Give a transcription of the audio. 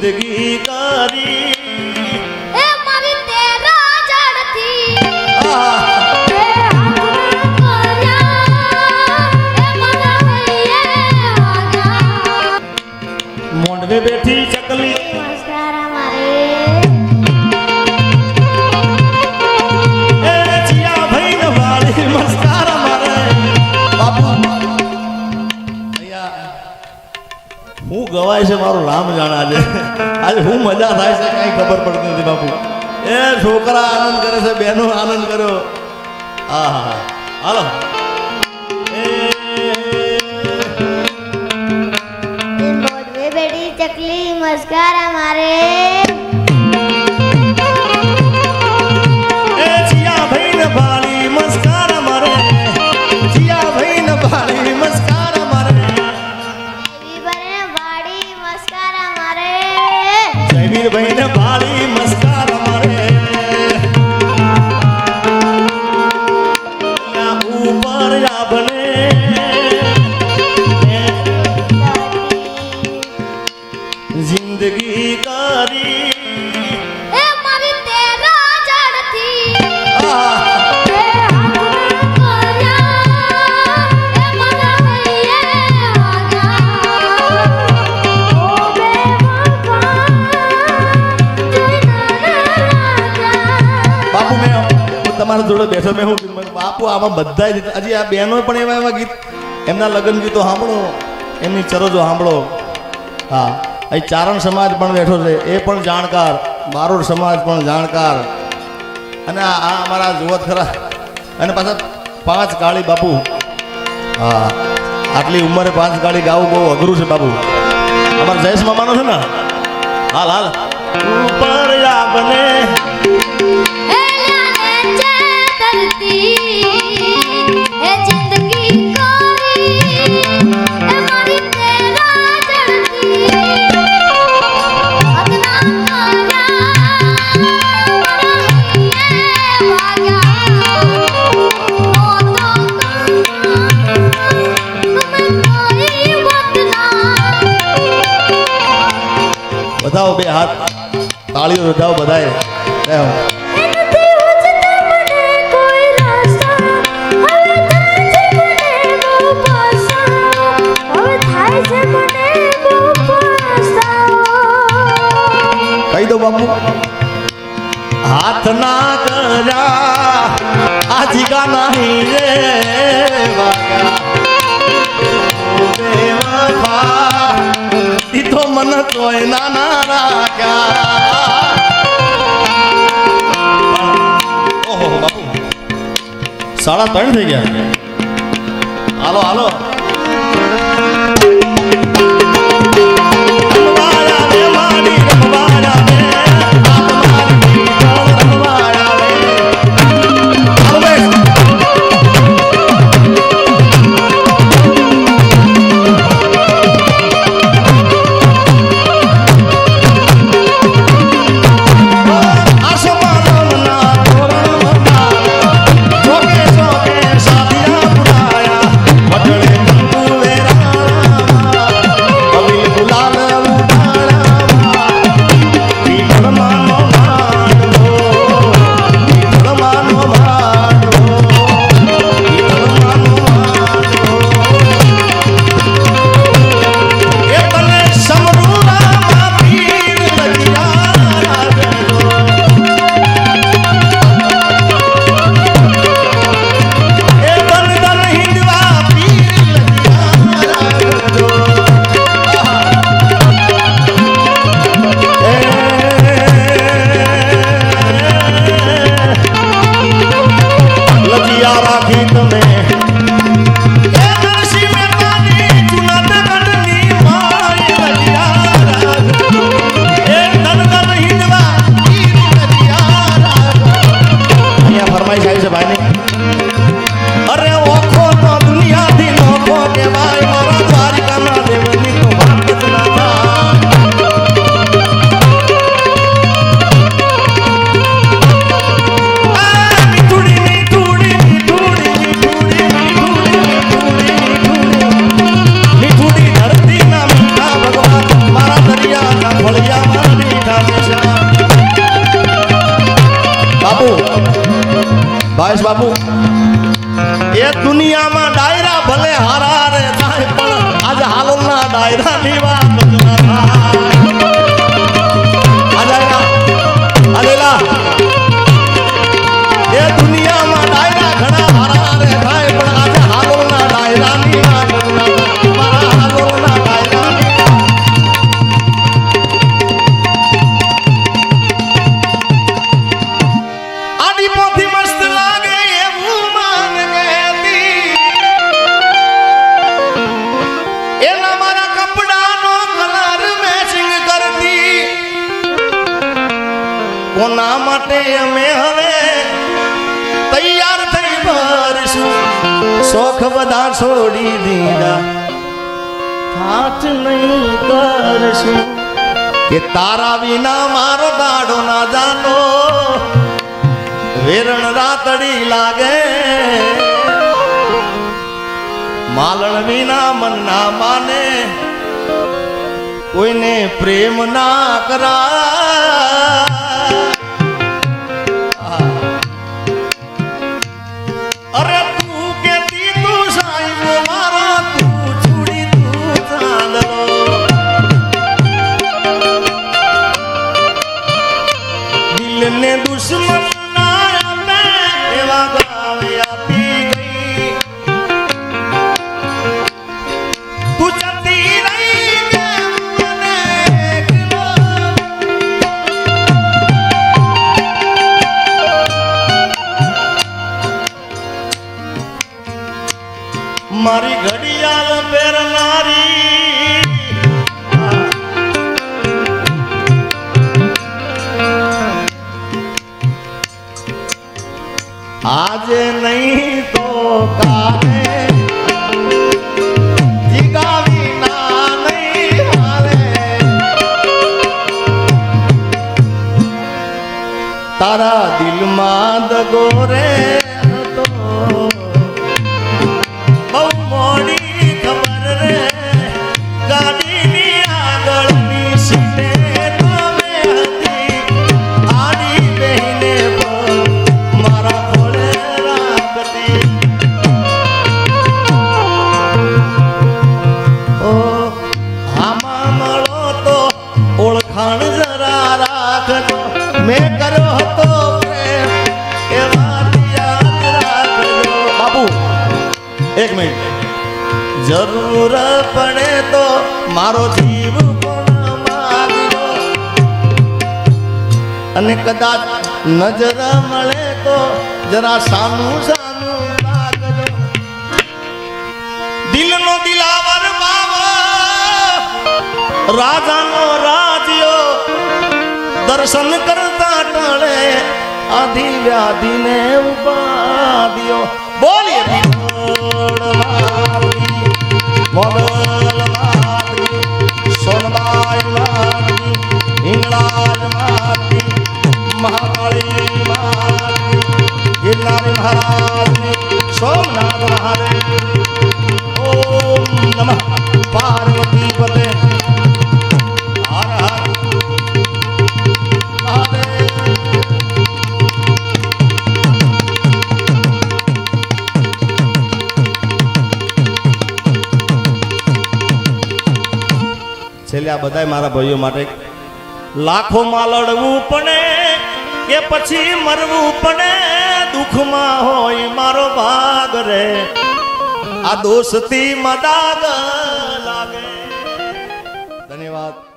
जिंदगी कारी ए मारी तेरा जड़ती मोंडवे बैठी चकली नमस्कार हमारे जिया भाई न वाली नमस्कार हमारे बापू હું ગવાય છે મારું રામ જાણે આજે હું મજા થાય છે કઈ ખબર પડતી નથી બાપુ એ છોકરા આનંદ કરે છે બહેનો આનંદ કર્યો હા હાલો मोटवे बेटी चकली नमस्कार हमारे जिया भाई न वाली नमस्कार हमारे जिया भाई न वाली नमस्कार हमारे नमस्कार हमारे जयवीर भाई ने भाली नमस्कार हमारे या ऊपर या बने जिंदगी कारी ए मारी तेरा जड़ती બાપુ મેં તમારા જોડે બેઠો મેં હું બાપુ આમાં બધા હજી આ બહેનો પણ એવા એવા ગીત એમના લગ્ન ગીતો સાંભળો એમની ચરજો સાંભળો હા અહીં ચારણ સમાજ પણ બેઠો છે એ પણ જાણકાર બારોડ સમાજ પણ જાણકાર અને આ અમારા જુવત ખરા અને પાછા 5 ગાળી બાપુ હા આટલી ઉંમરે 5 ગાળી ગાવું બહુ અઘરું છે બાપુ અમારા જયેશ મામાનો છે ને હાલ હાલ ઉપર બને બધાઓ બે હાથ તાળીઓ બધાઓ બધાએ કહી દો બાપુ હાથ ના કર્યા આ જીગા નહીં રે તો મન તોય નાના રાખ્યા ઓહો બાપુ 3:30 થઈ ગયા હાલો હાલો ગુલાલ મહેશ બાપુ એ દુનિયામાં ડાયરા ભલે હારા રે થાય પણ આજ હાલોના ડાયરા ની વાત જ ન થાય અલેલા એ દુનિયામાં ડાયરા ઘણા હારા રે થાય પણ આજે હાલોના ડાયરા ની વાત જ ન થાય મારા હાલોના ડાયરા ની આડી પોથી મસ્ત લાગે એવું માન કહેતી એના મારા કપડાનો કલર મેચિંગ કરતી કોના માટે અમે હવે તૈયાર થઈ ભરશું શોખ બધા છોડી દીધા થાટ નહીં કરશું કે તારા વિના મારો દાડો ના જાતો વેરણ રાતડી લાગે માલણ વિના મન ના માને કોઈને પ્રેમ ના કરા અરે તું કેતી તું સાહેબ મારો તું છોડી તું ચાંદલો દિલને દુશ્મન મારી ઘડિયાળ પહેરનારી આજે નહીં તો કાલે જીગાવી ના નહીં હાલે તારા દિલમાં દગો રે હતો બહુ મોડી ખબર રે ગાડીની આગળની સીટે તમે હતી આડી બહેને પણ મારા ખોળે રાખતી ઓ આમાં મળો તો ઓળખાણ જરા રાખજો મેં કર્યો હતો પ્રેમ એ વાત યાદ રાખજો બાપુ એક મિનિટ જરૂર પડે તો મારો જીવ પણ માગજો અને કદાચ નજર મળે તો જરા સાનું સાનું લાગજો દિલનો દિલાવર બાવા રાજાનો રાજ્યો દર્શન કરતા ટળે આધિ વ્યાધિને ઉપાધ્યો બોલીએ મોગલ માતની સોનબાઈ માતની હિંગળાજ માતની મહાકાળી માતની ગિરનારી મહારાજની સોમનાથ મહાદેવ ઓમ નમઃ પાર્વતી પતે હર હર મહાદેવ છેલ્લે આ બધાય મારા ભાઈઓ માટે લાખોમાં લડવું પડે કે પછી મરવું પડે દુઃખમાં હોય મારો ભાગ રે આ દોસ્તી માં દાગ લાગે ધન્યવાદ